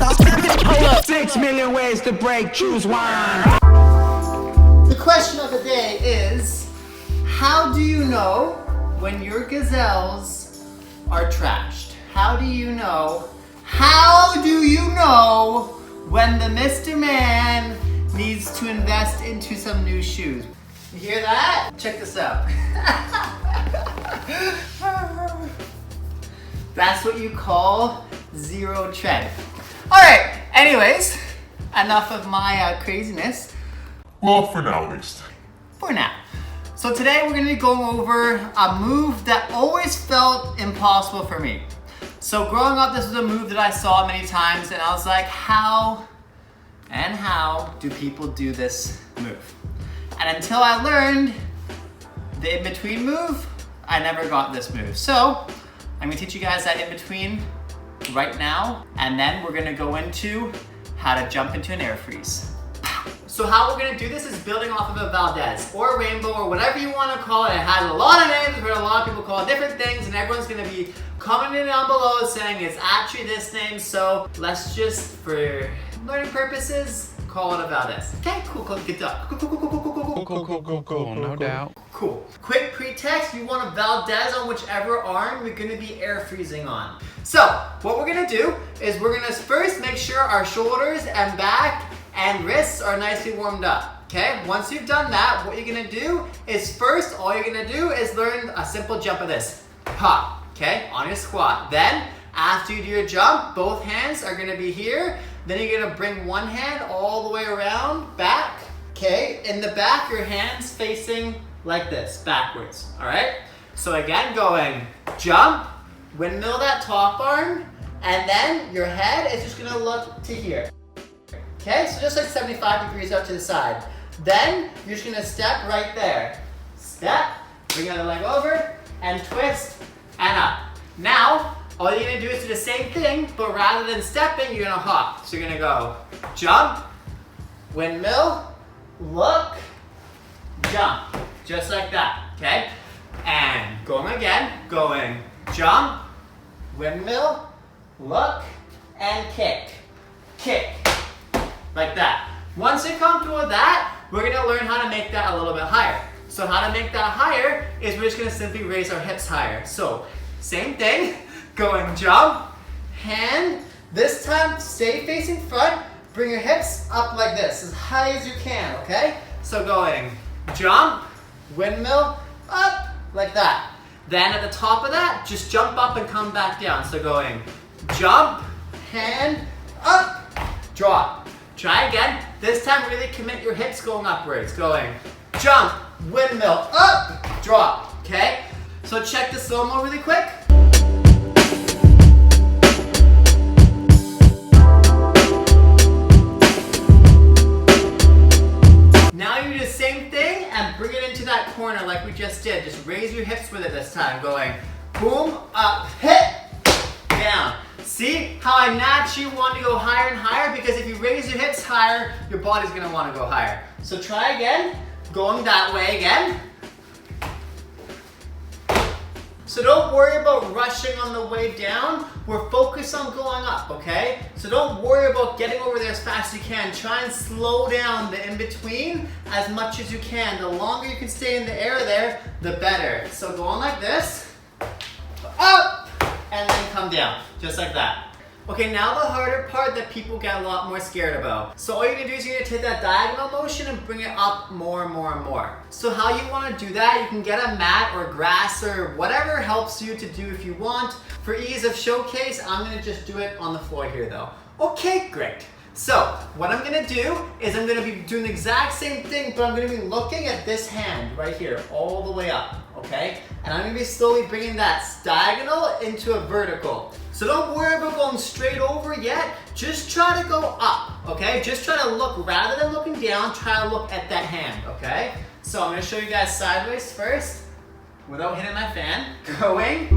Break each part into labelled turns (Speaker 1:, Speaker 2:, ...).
Speaker 1: Hold up. 6 million ways to break, choose one.
Speaker 2: The question of the day is, how do you know when your gazelles are trashed? How do you know when the Mr. Man needs to invest into some new shoes? You hear that? Check this out. That's what you call zero trend. All right, anyways, enough of my craziness.
Speaker 3: Well, for now at least.
Speaker 2: For now. So today we're gonna be going over a move that always felt impossible for me. So growing up, this was a move that I saw many times and I was like, how do people do this move? And until I learned the in-between move, I never got this move. So I'm gonna teach you guys that in-between right now, and then we're gonna go into how to jump into an air freeze. So how we're gonna do this is building off of a Valdez or a rainbow or whatever you wanna call it. It has a lot of names, but a lot of people call it different things, and everyone's gonna be commenting down below saying it's actually this name. So let's just, for learning purposes, call it a Valdez. Okay, cool, good job.
Speaker 4: Cool, no doubt.
Speaker 2: Cool. Quick pretext, you want a Valdez on whichever arm you're gonna be air freezing on. So, what we're gonna do is we're gonna first make sure our shoulders and back and wrists are nicely warmed up. Okay, once you've done that, what you're gonna do is first, all you're gonna do is learn a simple jump of this. Pop, okay, on your squat. Then, after you do your jump, both hands are gonna be here. Then you're gonna bring one hand all the way around, back, okay? In the back, your hands facing like this, backwards, all right? So again, going jump, windmill that top arm, and then your head is just gonna look to here. Okay, so just like 75 degrees out to the side. Then you're just gonna step right there. Step, bring the other leg over, and twist, and up. Now, all you're gonna do is do the same thing, but rather than stepping, you're gonna hop. So you're gonna go jump, windmill, look, jump. Just like that, okay? And going again, going jump, windmill, look, and kick. Kick, like that. Once you're comfortable with that, we're gonna learn how to make that a little bit higher. So how to make that higher is we're just gonna simply raise our hips higher. So, same thing. Going jump, hand, this time stay facing front, bring your hips up like this, as high as you can, okay? So going jump, windmill, up, like that. Then at the top of that, just jump up and come back down. So going jump, hand, up, drop. Try again, this time really commit your hips going upwards. Going jump, windmill, up, drop, okay? So check the slow-mo really quick. Bring it into that corner like we just did. Just raise your hips with it this time. Going boom, up, hit, down. See how I naturally want to go higher and higher? Because if you raise your hips higher, your body's going to want to go higher. So try again, going that way again. So don't worry about rushing on the way down. We're focused on going up, okay? So don't worry about getting over there as fast as you can. Try and slow down the in-between as much as you can. The longer you can stay in the air there, the better. So going like this, up, and then come down, just like that. Okay, now the harder part that people get a lot more scared about. So all you're gonna do is you're gonna take that diagonal motion and bring it up more and more and more. So how you wanna do that, you can get a mat or grass or whatever helps you to do if you want. For ease of showcase, I'm gonna just do it on the floor here though. Okay, great. So what I'm gonna do is I'm gonna be doing the exact same thing, but I'm gonna be looking at this hand right here, all the way up, okay? And I'm gonna be slowly bringing that diagonal into a vertical. So don't worry about going straight over yet, just try to go up, okay? Just try to look, rather than looking down, try to look at that hand, okay? So I'm gonna show you guys sideways first, without hitting my fan. Going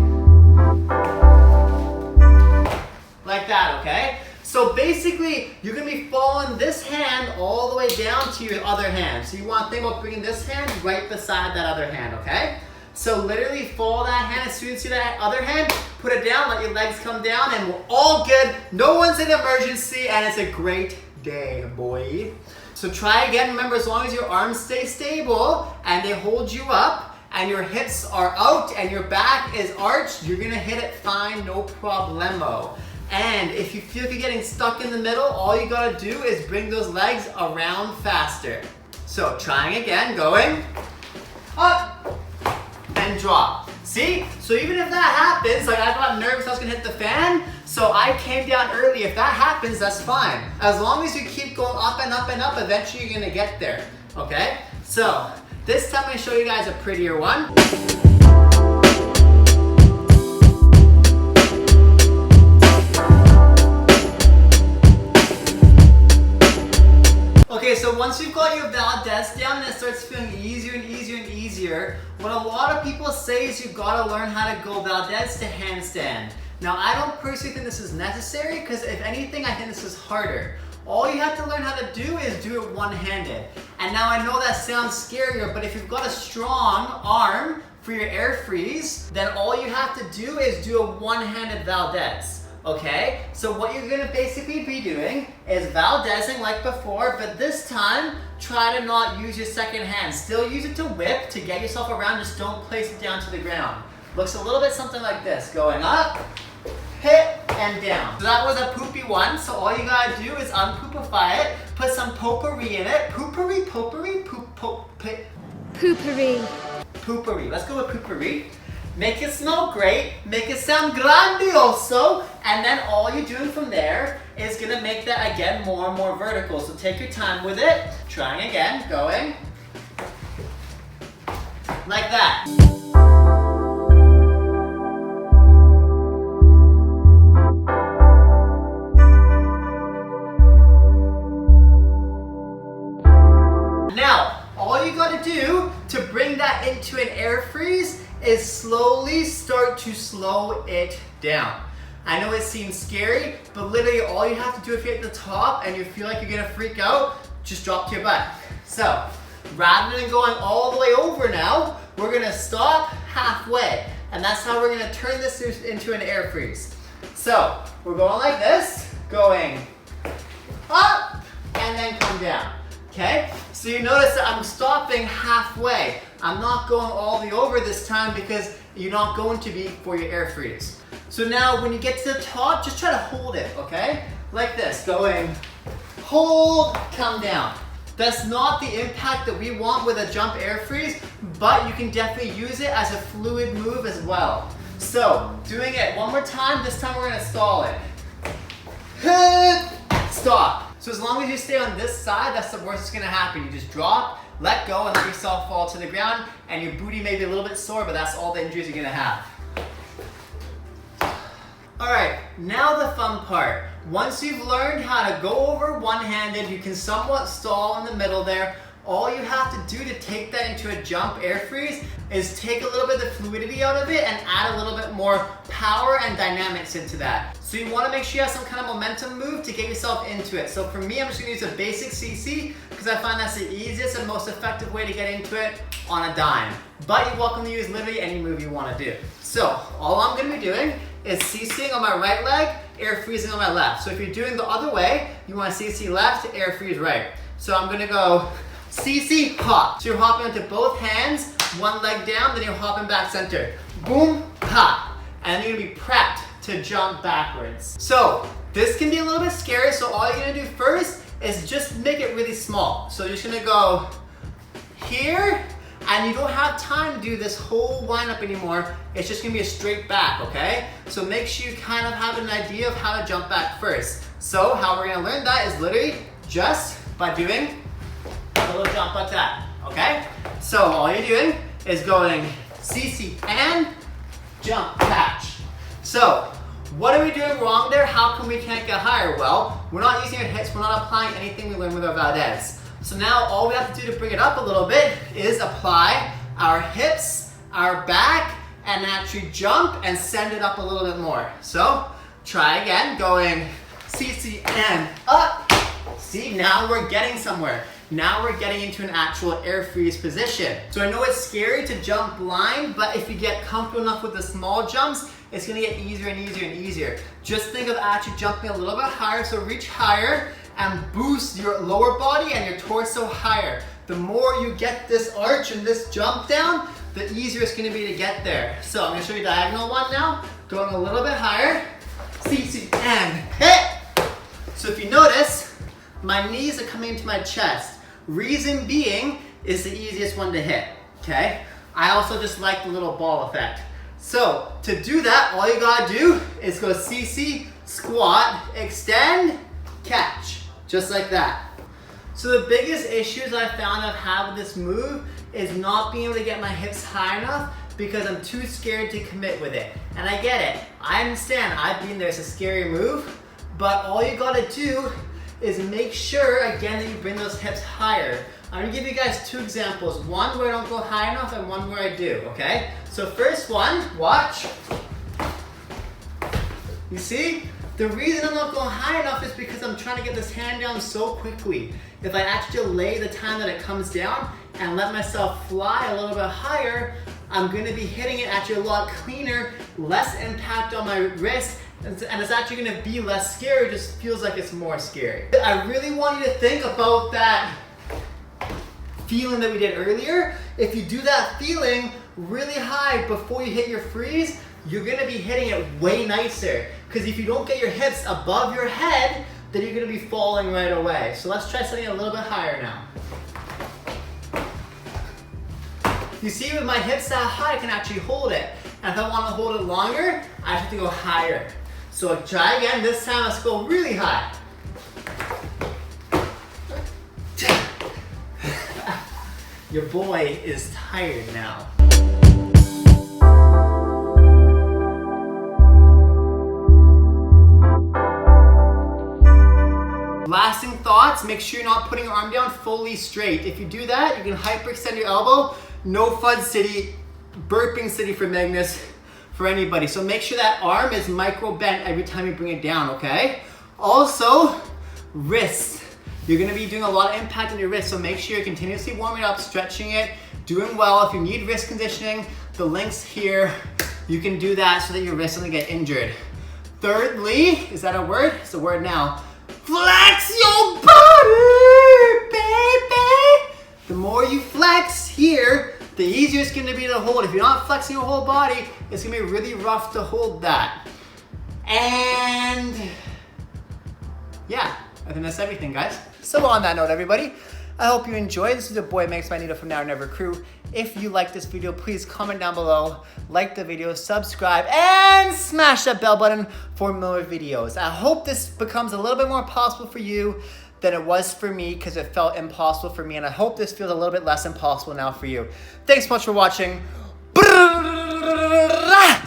Speaker 2: like that, okay? So basically, you're gonna be following this hand all the way down to your other hand. So you wanna think about bringing this hand right beside that other hand, okay? So literally follow that hand. As soon as you see that other hand, put it down, let your legs come down, and we're all good. No one's in emergency, and it's a great day, boy. So try again. Remember, as long as your arms stay stable and they hold you up and your hips are out and your back is arched, you're gonna hit it fine, no problemo. And if you feel like you're getting stuck in the middle, all you gotta do is bring those legs around faster. So trying again, going up and drop. See? So even if that happens, like I got nervous I was gonna hit the fan, so I came down early. If that happens, that's fine. As long as you keep going up and up and up, eventually you're gonna get there, okay? So this time I'm gonna show you guys a prettier one. Okay, so once you've got your Valdez down and it starts feeling easier and easier and easier, what a lot of people say is you've got to learn how to go Valdez to handstand. Now, I don't personally think this is necessary because if anything, I think this is harder. All you have to learn how to do is do it one-handed. And now I know that sounds scarier, but if you've got a strong arm for your air freeze, then all you have to do is do a one-handed Valdez. Okay, so what you're gonna basically be doing is Valdezing like before, but this time, try to not use your second hand. Still use it to whip, to get yourself around, just don't place it down to the ground. Looks a little bit something like this, going up, hit, and down. So that was a poopy one, so all you gotta do is unpoopify it, put some potpourri in it. Potpourri, Poopery. Let's go with poopery. Make it smell great, make it sound grandioso, and then all you're doing from there is gonna make that again more and more vertical. So take your time with it. Trying again, going. Like that. Now, all you gotta do to bring that into an air freeze is slowly start to slow it down. I know it seems scary, but literally all you have to do if you're at the top and you feel like you're gonna freak out, just drop to your butt. So, rather than going all the way over now, we're gonna stop halfway. And that's how we're gonna turn this into an air freeze. So, we're going like this, going up, and then come down. Okay? So you notice that I'm stopping halfway. I'm not going all the way over this time because you're not going to be for your air freeze. So now when you get to the top, just try to hold it, okay? Like this, going, hold, come down. That's not the impact that we want with a jump air freeze, but you can definitely use it as a fluid move as well. So, doing it one more time, this time we're gonna stall it. Stop. So as long as you stay on this side, that's the worst that's gonna happen. You just drop, let go, and let yourself fall to the ground, and your booty may be a little bit sore, but that's all the injuries you're gonna have. All right, now the fun part. Once you've learned how to go over one-handed, you can somewhat stall in the middle there. All you have to do to take that into a jump air freeze is take a little bit of the fluidity out of it and add a little bit more power and dynamics into that. So you want to make sure you have some kind of momentum move to get yourself into it. So for me, I'm just going to use a basic CC because I find that's the easiest and most effective way to get into it on a dime. But you're welcome to use literally any move you want to do. So all I'm going to be doing is CCing on my right leg, air freezing on my left. So if you're doing the other way, you want to CC left, air freeze right. So I'm going to go CC, hop. So you're hopping into both hands, one leg down, then you're hopping back center. Boom, hop. And then you're gonna be prepped to jump backwards. So this can be a little bit scary, so all you're gonna do first is just make it really small. So you're just gonna go here, and you don't have time to do this whole wind up anymore. It's just gonna be a straight back, okay? So make sure you kind of have an idea of how to jump back first. So how we're gonna learn that is literally just by doing a little jump like that, okay? So all you're doing is going CC and jump, catch. So what are we doing wrong there? How come we can't get higher? Well, we're not using our hips, we're not applying anything we learned with our Valdez. So now all we have to do to bring it up a little bit is apply our hips, our back, and actually jump and send it up a little bit more. So try again, going CC and up. See, now we're getting somewhere. Now we're getting into an actual air freeze position. So I know it's scary to jump blind, but if you get comfortable enough with the small jumps, it's gonna get easier and easier and easier. Just think of actually jumping a little bit higher, so reach higher and boost your lower body and your torso higher. The more you get this arch and this jump down, the easier it's gonna be to get there. So I'm gonna show you the diagonal one now, going a little bit higher. See, and hit. So if you notice, my knees are coming into my chest. Reason being is the easiest one to hit, okay? I also just like the little ball effect. So to do that, all you gotta do is go CC, squat, extend, catch, just like that. So the biggest issues I found I've had with this move is not being able to get my hips high enough because I'm too scared to commit with it. And I get it, I understand, I've been there, it's a scary move, but all you gotta do is make sure, again, that you bring those hips higher. I'm gonna give you guys two examples. One where I don't go high enough and one where I do, okay? So first one, watch. You see? The reason I'm not going high enough is because I'm trying to get this hand down so quickly. If I actually delay the time that it comes down and let myself fly a little bit higher, I'm gonna be hitting it actually a lot cleaner, less impact on my wrist, and it's actually gonna be less scary, it just feels like it's more scary. I really want you to think about that feeling that we did earlier. If you do that feeling really high before you hit your freeze, you're gonna be hitting it way nicer. Because if you don't get your hips above your head, then you're gonna be falling right away. So let's try something a little bit higher now. You see, with my hips that high, I can actually hold it. And if I want to hold it longer, I have to go higher. So try again, this time let's go really high. Your boy is tired now. Lasting thoughts, make sure you're not putting your arm down fully straight. If you do that, you can hyperextend your elbow. No fud city, burping city for Magnus, for anybody. So make sure that arm is micro bent every time you bring it down, okay? Also, wrist. You're gonna be doing a lot of impact on your wrist, so make sure you're continuously warming up, stretching it, doing well. If you need wrist conditioning, the link's here. You can do that so that your wrist doesn't get injured. Thirdly, is that a word? It's a word now. Flex your body, baby. The more you flex here, the easier it's gonna be to hold. If you're not flexing your whole body, it's gonna be really rough to hold that. And yeah, I think that's everything, guys. So on that note, everybody, I hope you enjoyed. This is your boy Magnus.Magneto from Now or Never crew. If you like this video, please comment down below, like the video, subscribe, and smash that bell button for more videos. I hope this becomes a little bit more possible for you than it was for me, because it felt impossible for me, and I hope this feels a little bit less impossible now for you. Thanks so much for watching. I'll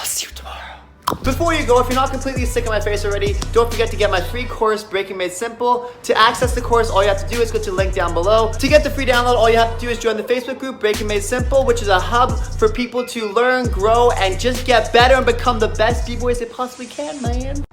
Speaker 2: see you tomorrow. Before you go, if you're not completely sick of my face already, don't forget to get my free course, Breaking Made Simple. To access the course, all you have to do is go to the link down below. To get the free download, all you have to do is join the Facebook group, Breaking Made Simple, which is a hub for people to learn, grow, and just get better and become the best B-boys they possibly can, man.